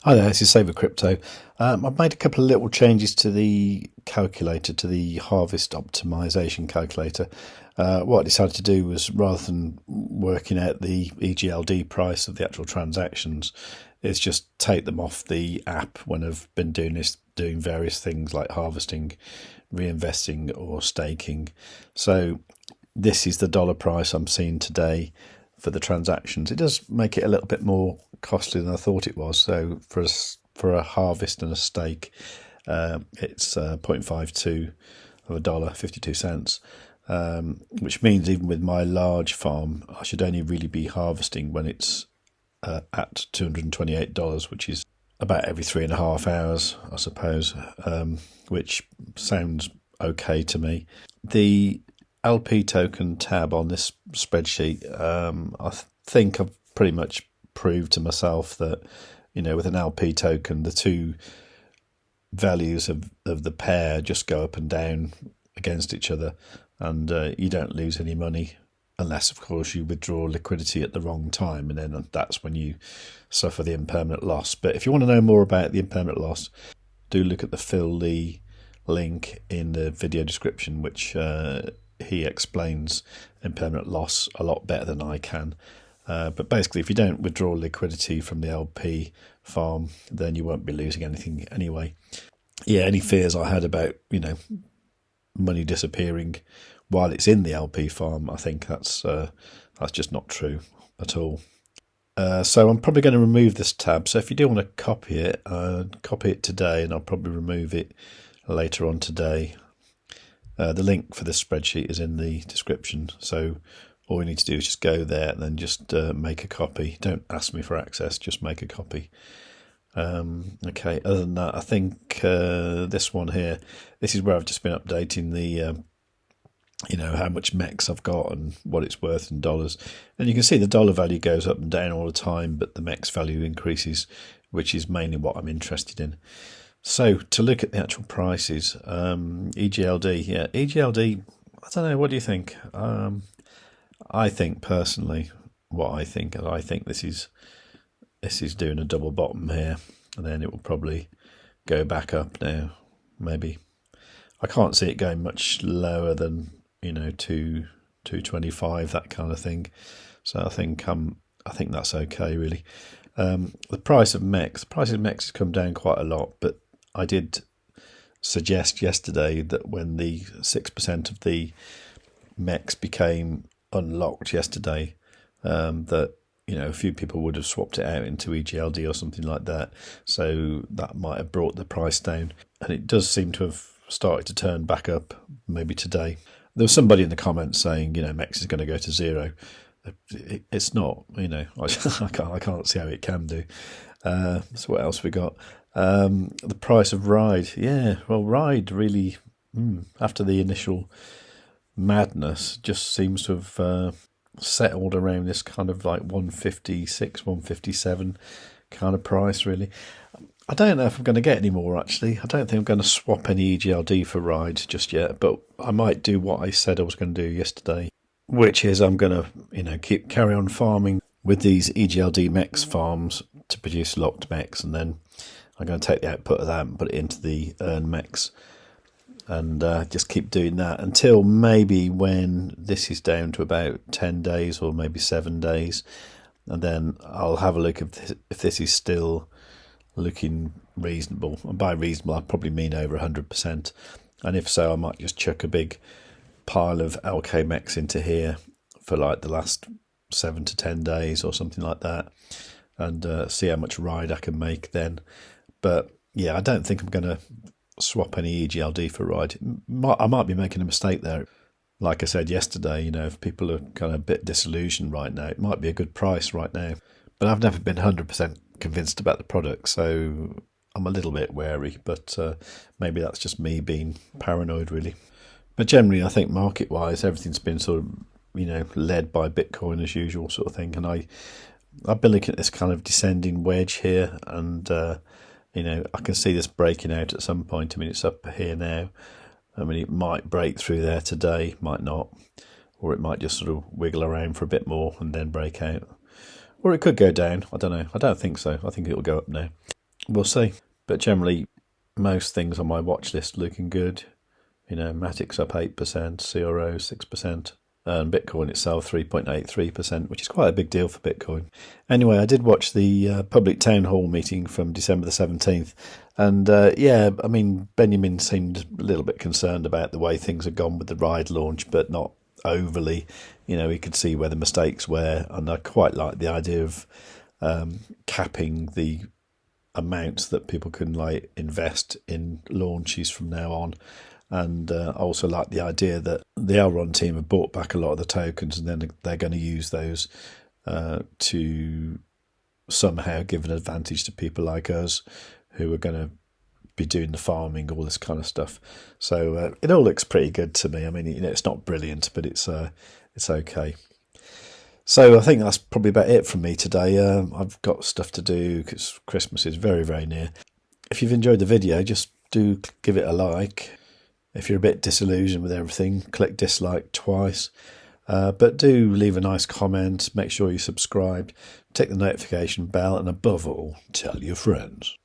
Hi there, this is Save with Crypto. I've made a couple of little changes to the calculator, to the harvest optimization calculator. What I decided to do was, rather than working out the EGLD price of the actual transactions, is just take them off the app when I've been doing various things like harvesting, reinvesting or staking. So this is the dollar price I'm seeing today for the transactions. It does make it a little bit more costly than I thought it was. So for a harvest and a stake, it's 0.52 of a dollar, 52 cents, which means even with my large farm, I should only really be harvesting when it's at $228, which is about every 3.5 hours, I suppose, which sounds okay to me. The LP token tab on this spreadsheet, I think I've pretty much proved to myself that, with an LP token, the two values of the pair just go up and down against each other, and you don't lose any money unless, of course, you withdraw liquidity at the wrong time, and then that's when you suffer the impermanent loss. But if you want to know more about the impermanent loss, do look at the Phil Lee link in the video description, which he explains impermanent loss a lot better than I can. But basically, if you don't withdraw liquidity from the LP farm, then you won't be losing anything anyway. Yeah, any fears I had about, money disappearing while it's in the LP farm, I think that's just not true at all. So I'm probably going to remove this tab. So if you do want to copy it today, and I'll probably remove it later on today. The link for this spreadsheet is in the description, so all you need to do is just go there and then just make a copy. Don't ask me for access, just make a copy. Okay, other than that, I think this one here, this is where I've just been updating the, how much MEX I've got and what it's worth in dollars. And you can see the dollar value goes up and down all the time, but the MEX value increases, which is mainly what I'm interested in. So to look at the actual prices, EGLD, EGLD, I don't know, what do you think? I think personally, I think this is doing a double bottom here, and then it will probably go back up now, maybe. I can't see it going much lower than, 225, that kind of thing. So I think that's okay, really. The price of MEX has come down quite a lot, but I did suggest yesterday that when the 6% of the MEX became unlocked yesterday, that a few people would have swapped it out into EGLD or something like that. So that might have brought the price down, and it does seem to have started to turn back up maybe today. There was somebody in the comments saying, MEX is going to go to zero. It's not, I can't see how it can do. So what else we got? The price of Ride. Yeah, well, Ride really, after the initial madness, just seems to have settled around this kind of like 156, 157 kind of price, really. I don't know if I'm going to get any more, actually. I don't think I'm going to swap any EGLD for Ride just yet, but I might do what I said I was going to do yesterday, which is I'm going to, carry on farming with these EGLD MEX farms to produce locked MEX, and then I'm going to take the output of that and put it into the earn MEX, and just keep doing that until maybe when this is down to about 10 days or maybe 7 days, and then I'll have a look if this is still looking reasonable. And by reasonable, I probably mean over 100%. And if so, I might just chuck a big pile of LK MEX into here for like the last 7 to 10 days or something like that, and see how much Ride I can make then. But yeah, I don't think I'm going to swap any EGLD for Ride. I might be making a mistake there. Like I said yesterday, if people are kind of a bit disillusioned right now, it might be a good price right now. But I've never been 100% convinced about the product, so I'm a little bit wary, but maybe that's just me being paranoid, really. But generally, I think market-wise, everything's been sort of, led by Bitcoin as usual sort of thing. And I've been looking at this kind of descending wedge here, and I can see this breaking out at some point. I mean, it's up here now. I mean, it might break through there today, might not, or it might just sort of wiggle around for a bit more and then break out. Or it could go down. I don't know. I don't think so. I think it'll go up now. we'll see. But generally, most things on my watch list looking good. Matic's up 8%, CRO 6%, and Bitcoin itself 3.83%, which is quite a big deal for Bitcoin. Anyway, I did watch the public town hall meeting from December the 17th, and Benjamin seemed a little bit concerned about the way things had gone with the ride launch, but not overly. He could see where the mistakes were, and I quite like the idea of capping the amounts that people can invest in launches from now on. And I also like the idea that the Elrond team have bought back a lot of the tokens, and then they're going to use those to somehow give an advantage to people like us who are going to be doing the farming, all this kind of stuff. So it all looks pretty good to me. I mean, it's not brilliant, but it's okay. So I think that's probably about it from me today. I've got stuff to do because Christmas is very, very near. If you've enjoyed the video, just do give it a like. If you're a bit disillusioned with everything, click dislike twice. But do leave a nice comment, make sure you subscribe, tick the notification bell, and above all, tell your friends.